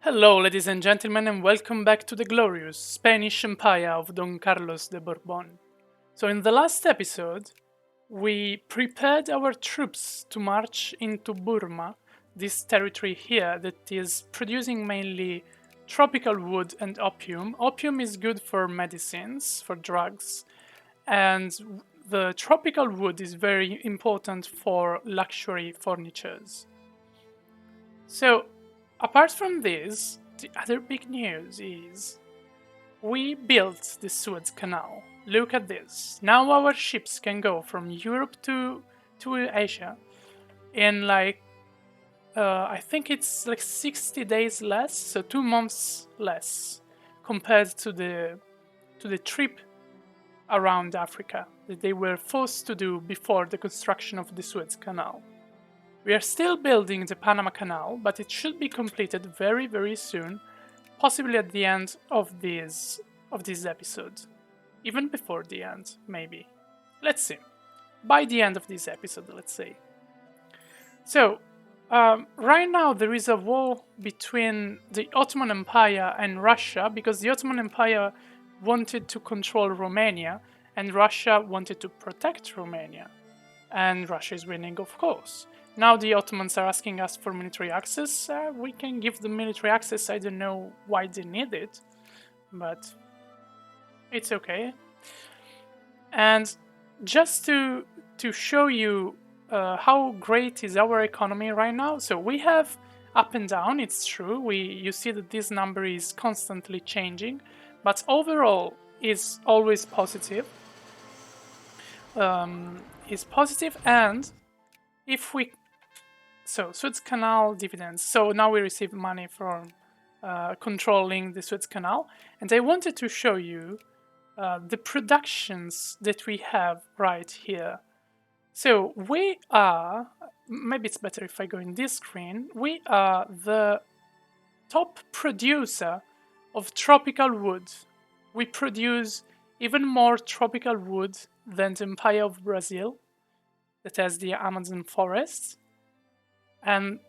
Hello, ladies and gentlemen, and welcome back to the glorious Spanish Empire of Don Carlos de Bourbon. So, in the last episode, we prepared our troops to march into Burma, this territory here that is producing mainly tropical wood and opium. Opium is good for medicines, for drugs, and the tropical wood is very important for luxury furnitures. So, apart from this, the other big news is we built the Suez Canal. Look at this. Now our ships can go from Europe to Asia in I think it's like 60 days less, so 2 months less compared to the trip around Africa that they were forced to do before the construction of the Suez Canal. We are still building the Panama Canal, but it should be completed very, very soon, possibly at the end of this episode. Even before the end, maybe. Let's see. By the end of this episode, let's say. So, right now there is a war between the Ottoman Empire and Russia, because the Ottoman Empire wanted to control Romania, and Russia wanted to protect Romania. And Russia is winning, of course. Now the Ottomans are asking us for military access. We can give them military access. I don't know why they need it, but it's okay. And just to show you how great is our economy right now, so we have up and down. It's true. You see that this number is constantly changing, but overall is always positive. And if we Suez Canal dividends. So now we receive money from controlling the Suez Canal, and I wanted to show you the productions that we have right here. So we are, maybe it's better if I go in this screen, we are the top producer of tropical wood. We produce even more tropical wood than the Empire of Brazil, that has the Amazon forests. And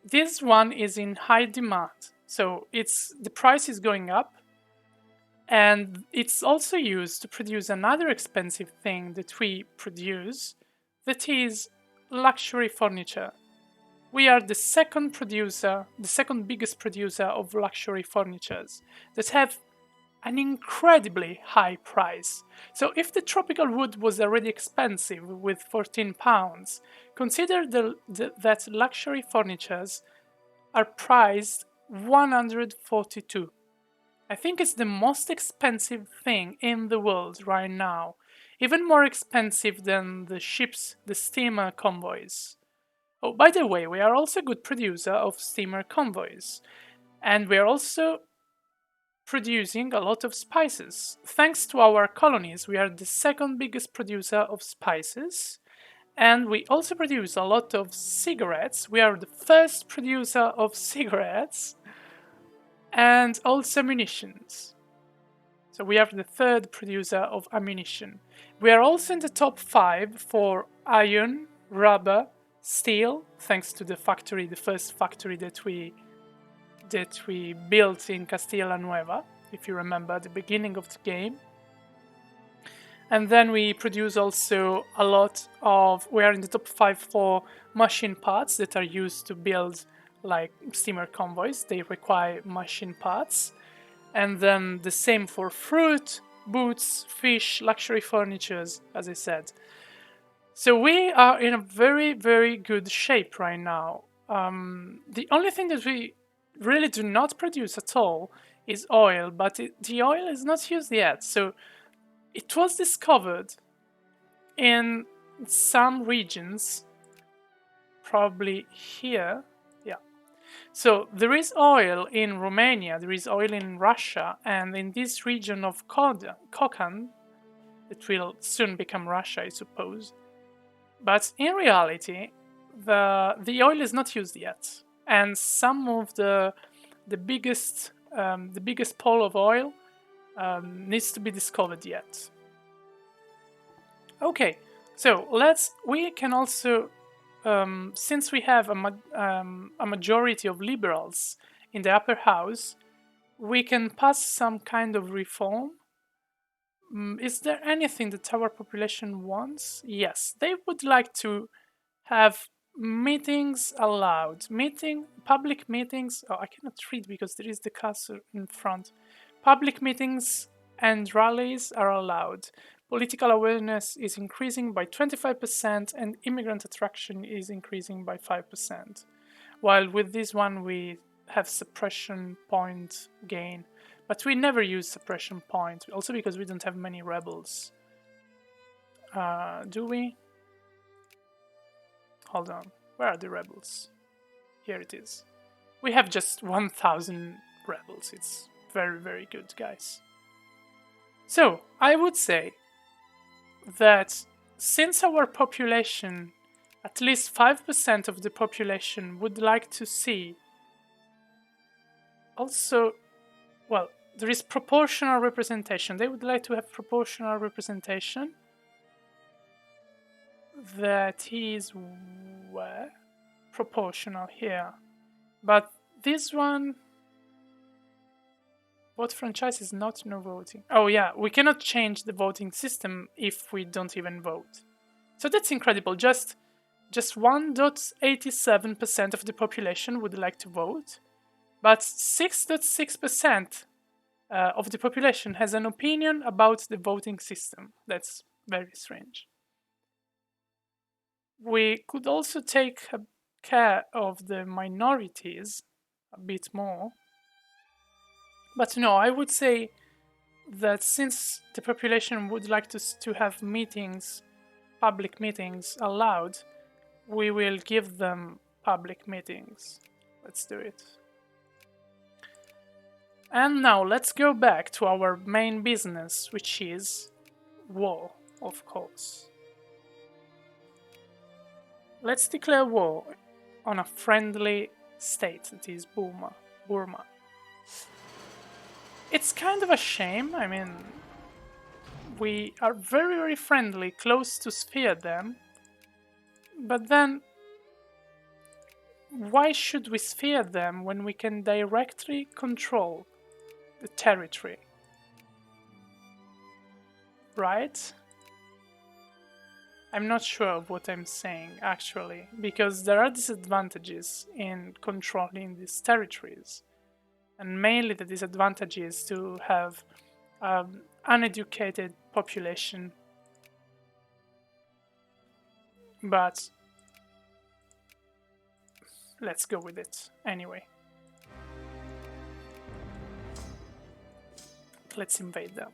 this one is in high demand, so the price is going up, and it's also used to produce another expensive thing that we produce, that is luxury furniture. We are the second biggest producer of luxury furnitures that have an incredibly high price. So if the tropical wood was already expensive with £14, consider that luxury furnitures are priced 142. I think it's the most expensive thing in the world right now, even more expensive than the steamer convoys. Oh, by the way, we are also a good producer of steamer convoys, and we are also producing a lot of spices. Thanks to our colonies, we are the second biggest producer of spices, and we also produce a lot of cigarettes. We are the first producer of cigarettes, and also munitions. So we are the third producer of ammunition. We are also in the top 5 for iron, rubber, steel, thanks to the first factory that we built in Castilla Nueva, if you remember the beginning of the game. And then we produce also we are in the top 5 for machine parts that are used to build like steamer convoys. They require machine parts. And then the same for fruit, boots, fish, luxury furnitures, as I said. So we are in a very, very good shape right now. The only thing that we really do not produce at all is oil, but the oil is not used yet. So it was discovered in some regions, probably here. Yeah. So there is oil in Romania, there is oil in Russia, and in this region of Kokand, it will soon become Russia, I suppose. But in reality, the oil is not used yet. And some of the biggest pool of oil needs to be discovered yet. Okay, so we can also, since we have a majority of liberals in the upper house, we can pass some kind of reform. Is there anything that our population wants? Yes, they would like to have meetings allowed. Public meetings. Oh, I cannot read because there is the cursor in front. Public meetings and rallies are allowed. Political awareness is increasing by 25% and immigrant attraction is increasing by 5%. While with this one we have suppression point gain. But we never use suppression point, also because we don't have many rebels. Do we? Hold on, where are the rebels? Here it is. We have just 1,000 rebels. It's very, very good, guys. So, I would say that since our population, at least 5% of the population would like to see also, well, there is proportional representation. They would like to have proportional representation. That is where? Proportional here. But this one, vote franchise is not no voting. Oh yeah, we cannot change the voting system if we don't even vote. So that's incredible. Just 1.87% of the population would like to vote, but 6.6% of the population has an opinion about the voting system. That's very strange. We could also take care of the minorities a bit more. But no, I would say that since the population would like to have meetings, public meetings allowed, we will give them public meetings. Let's do it. And now let's go back to our main business, which is war, of course. Let's declare war on a friendly state, that is Burma. It's kind of a shame. I mean, we are very, very friendly, close to sphere them. But then, why should we sphere them when we can directly control the territory? Right? I'm not sure of what I'm saying, actually, because there are disadvantages in controlling these territories. And mainly the disadvantage is to have uneducated population. But let's go with it anyway. Let's invade them.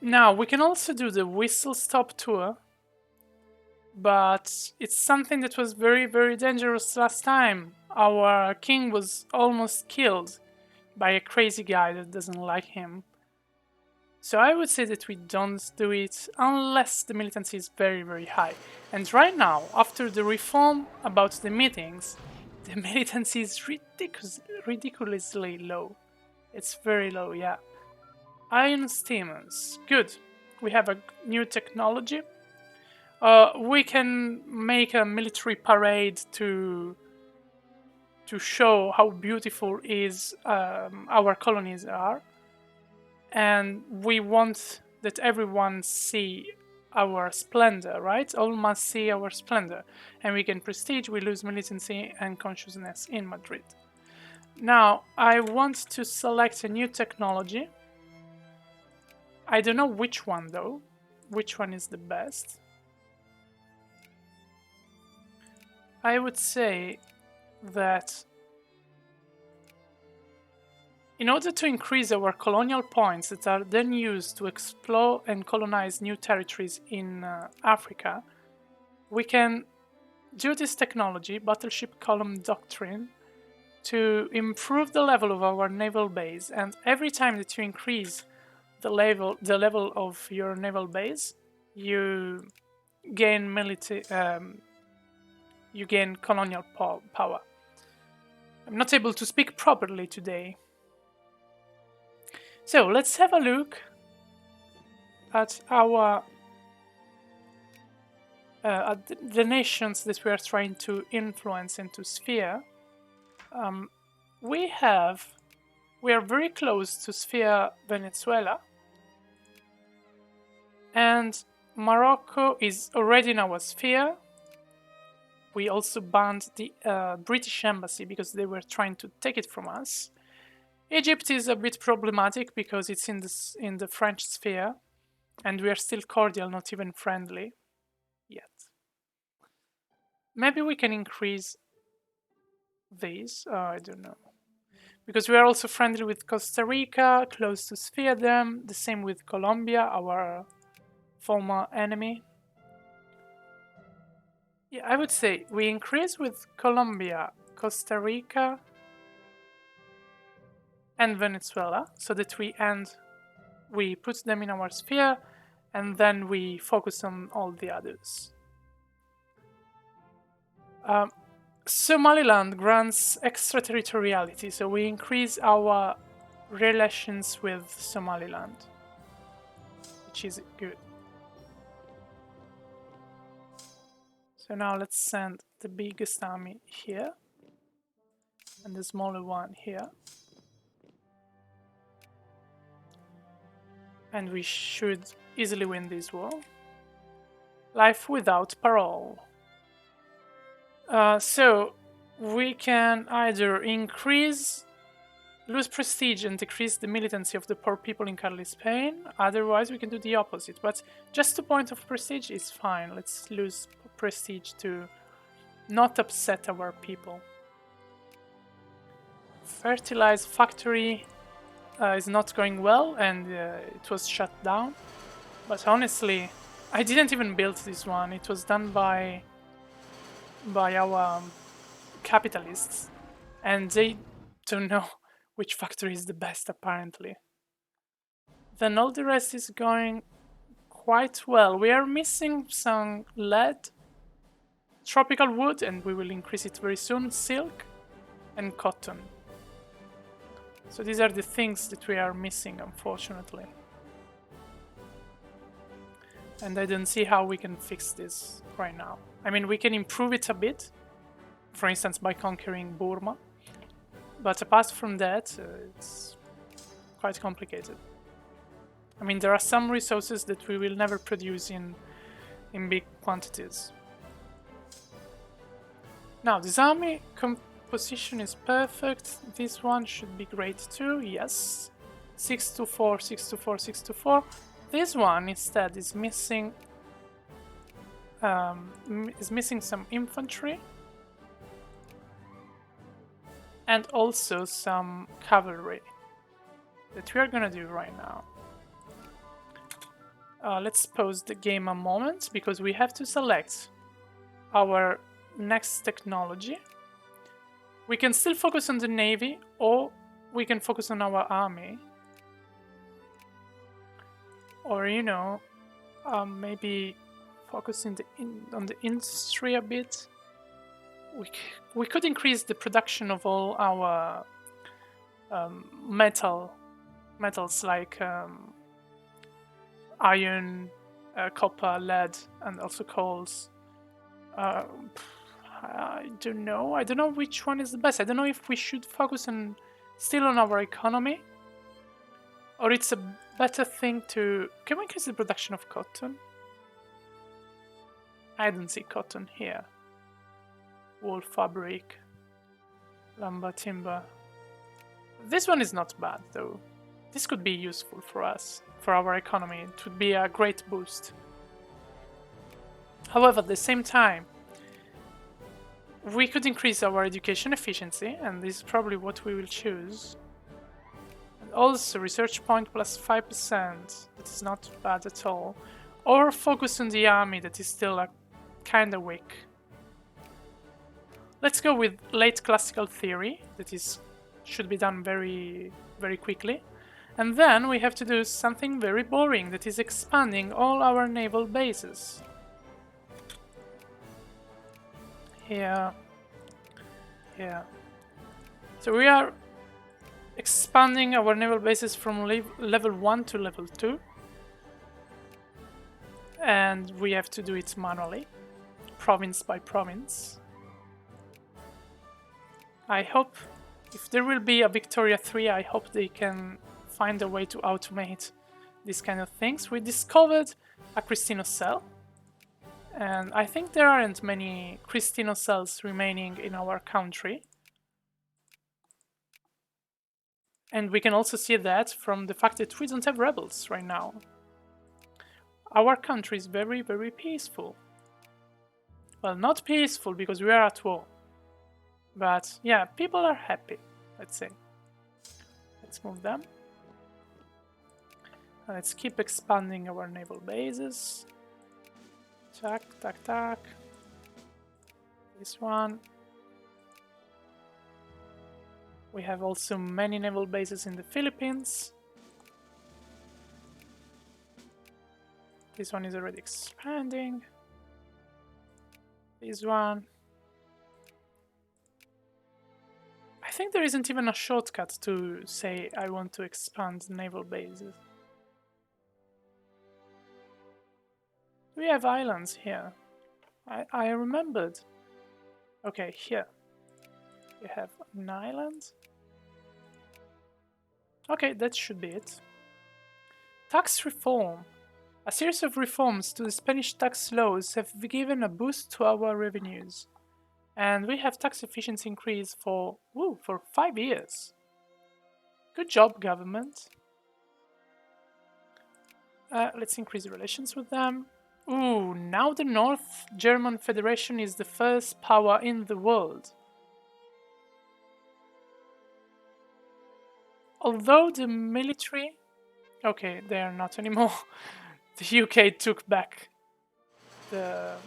Now, we can also do the whistle stop tour, but it's something that was very, very dangerous last time. Our king was almost killed by a crazy guy that doesn't like him. So I would say that we don't do it unless the militancy is very, very high. And right now, after the reform about the meetings, the militancy is ridiculously low. It's very low, yeah. Iron steamers, good. We have a new technology. We can make a military parade to show how beautiful is our colonies are, and we want that everyone see our splendor, right? All must see our splendor, and we gain prestige. We lose militancy and consciousness in Madrid. Now I want to select a new technology. I don't know which one though. Which one is the best? I would say that in order to increase our colonial points that are then used to explore and colonize new territories in Africa, we can do this technology, battleship column doctrine, to improve the level of our naval base. And every time that you increase the level of your naval base, you gain you gain colonial power. I'm not able to speak properly today. So let's have a look at our the nations that we are trying to influence into sphere, we are very close to sphere Venezuela, and Morocco is already in our sphere. We also banned the British embassy because they were trying to take it from us. Egypt is a bit problematic because it's in the French sphere, and we are still cordial, not even friendly yet. Maybe we can increase these. I don't know. Because we are also friendly with Costa Rica, close to sphere them. The same with Colombia, our former enemy. Yeah, I would say we increase with Colombia, Costa Rica, and Venezuela, so that we put them in our sphere, and then we focus on all the others. Somaliland grants extraterritoriality, so we increase our relations with Somaliland, which is good. So now let's send the biggest army here, and the smaller one here. And we should easily win this war. Life without parole. So we can either lose prestige and decrease the militancy of the poor people in Carlist Spain. Otherwise, we can do the opposite. But just 2 points of prestige is fine. Let's lose prestige to not upset our people. Fertilize factory is not going well, and it was shut down. But honestly, I didn't even build this one. It was done by our capitalists, and they don't know which factory is the best, apparently. Then all the rest is going quite well. We are missing some lead, tropical wood, and we will increase it very soon, silk, and cotton. So these are the things that we are missing, unfortunately. And I don't see how we can fix this right now. I mean, we can improve it a bit, for instance, by conquering Burma. But apart from that, it's quite complicated. I mean, there are some resources that we will never produce in big quantities. Now, this army composition is perfect. This one should be great too, yes. 6 to 4, 6 to 4, 6 to 4. This one instead is missing some infantry and also some cavalry that we are gonna do right now. Let's pause the game a moment because we have to select our next technology. We can still focus on the navy, or we can focus on our army, or you know, maybe focus on the industry a bit. We could increase the production of all our metals like iron, copper, lead, and also coals. I don't know which one is the best. I don't know if we should focus still on our economy, or it's a better thing to... Can we increase the production of cotton? I don't see cotton here. Wool fabric, lumber, timber. This one is not bad though. This could be useful for us, for our economy. It would be a great boost. However, at the same time, we could increase our education efficiency, and this is probably what we will choose. And also research point plus 5%, that is not bad at all. Or focus on the army that is still kinda weak. Let's go with late classical theory, that should be done very, very quickly. And then we have to do something very boring, that is expanding all our naval bases. Here. So we are expanding our naval bases from level 1 to level 2. And we have to do it manually. province by province. I hope if there will be a Victoria 3, I hope they can find a way to automate these kind of things. We discovered a Cristino cell, and I think there aren't many Cristino cells remaining in our country. And we can also see that from the fact that we don't have rebels right now. Our country is very, very peaceful. Well, not peaceful because we are at war. But yeah, people are happy, let's say. Let's move them. Let's keep expanding our naval bases. Tack, tack, tack. This one. We have also many naval bases in the Philippines. This one is already expanding. This one. I think there isn't even a shortcut to say I want to expand naval bases. We have islands here. I remembered. Okay, here. We have an island. Okay, that should be it. Tax reform. A series of reforms to the Spanish tax laws have given a boost to our revenues. And we have tax efficiency increase for 5 years. Good job, government. Let's increase relations with them. Ooh, now the North German Federation is the first power in the world. Although the military... Okay, they are not anymore. The UK took back the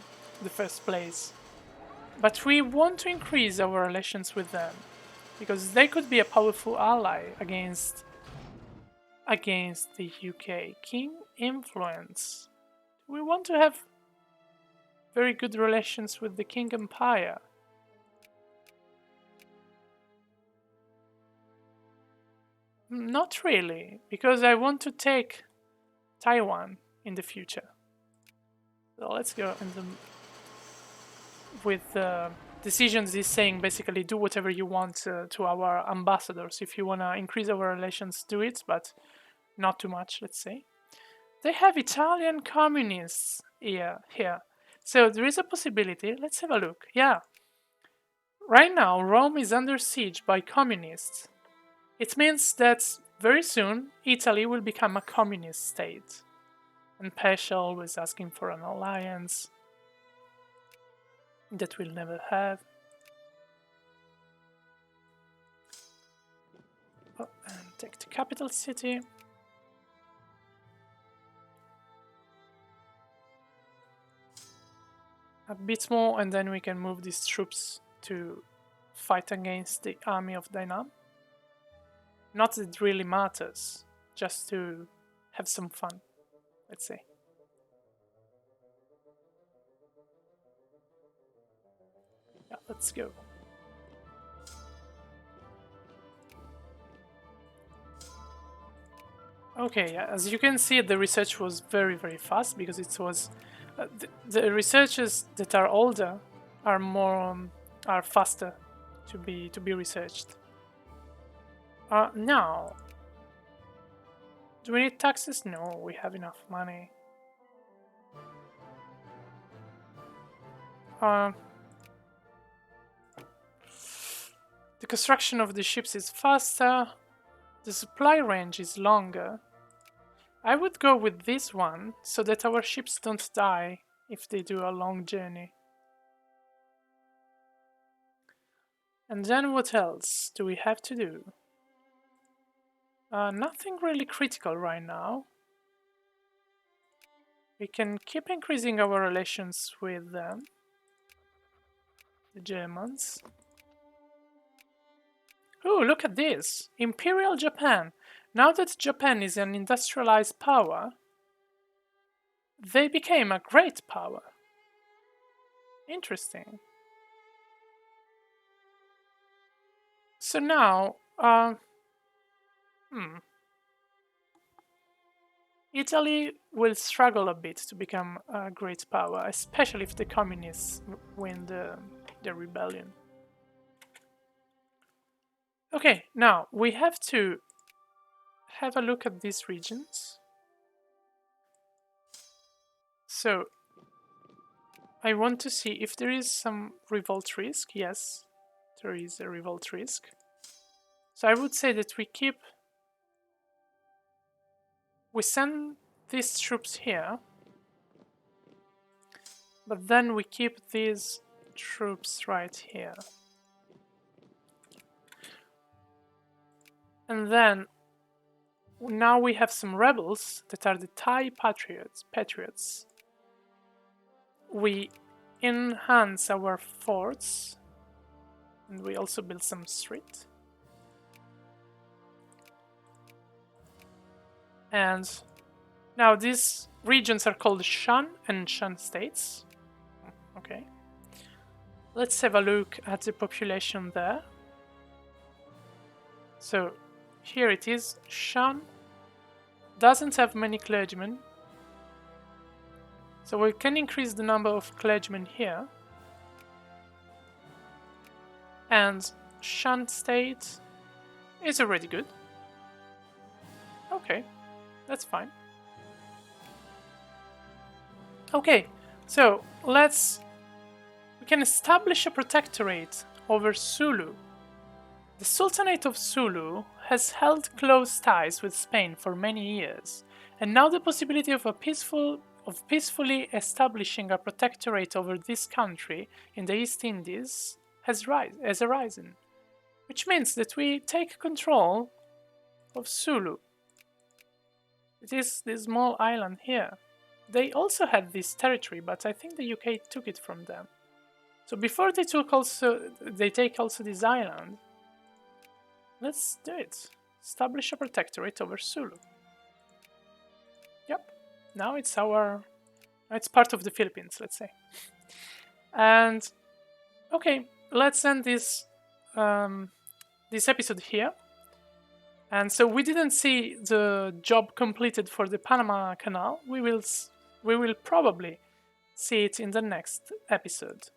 first place. But we want to increase our relations with them, because they could be a powerful ally against the UK. King influence. We want to have very good relations with the King Empire. Not really, because I want to take Taiwan in the future. So let's go with decisions is saying basically do whatever you want to our ambassadors. If you want to increase our relations, do it, but not too much, let's say. They have Italian communists here. So there is a possibility. Let's have a look. Yeah. Right now, Rome is under siege by communists. It means that very soon, Italy will become a communist state. And Pescia always asking for an alliance that we'll never have. Oh, and take the capital city. A bit more, and then we can move these troops to fight against the army of Dainam. Not that it really matters, just to have some fun, let's say. Yeah, let's go. Okay, as you can see, the research was very, very fast because it was the researchers that are older are more are faster to be researched. Now, do we need taxes? No, we have enough money. The construction of the ships is faster. The supply range is longer. I would go with this one so that our ships don't die if they do a long journey. And then what else do we have to do? Nothing really critical right now. We can keep increasing our relations with them, the Germans. Oh, look at this! Imperial Japan! Now that Japan is an industrialized power, they became a great power. Interesting. So now, Italy will struggle a bit to become a great power, especially if the communists win the rebellion. Okay, now we have to have a look at these regions. So I want to see if there is some revolt risk. Yes, there is a revolt risk. So I would say that we send these troops here, but then we keep these troops right here. And then now we have some rebels that are the Thai patriots. We enhance our forts, and we also build some street. And now these regions are called Shan and Shan states. Okay. Let's have a look at the population there. So here it is. Shan doesn't have many clergymen. So we can increase the number of clergymen here. And Shan state is already good. Okay, that's fine. Okay, so we can establish a protectorate over Sulu. The Sultanate of Sulu has held close ties with Spain for many years, and now the possibility of peacefully establishing a protectorate over this country in the East Indies has arisen, which means that we take control of Sulu. It is this small island here. They also had this territory, but I think the UK took it from them. So before they take also this island, let's do it. Establish a protectorate over Sulu. Yep. Now it's part of the Philippines, let's say. And okay, let's end this episode here. And so we didn't see the job completed for the Panama Canal. We will probably see it in the next episode.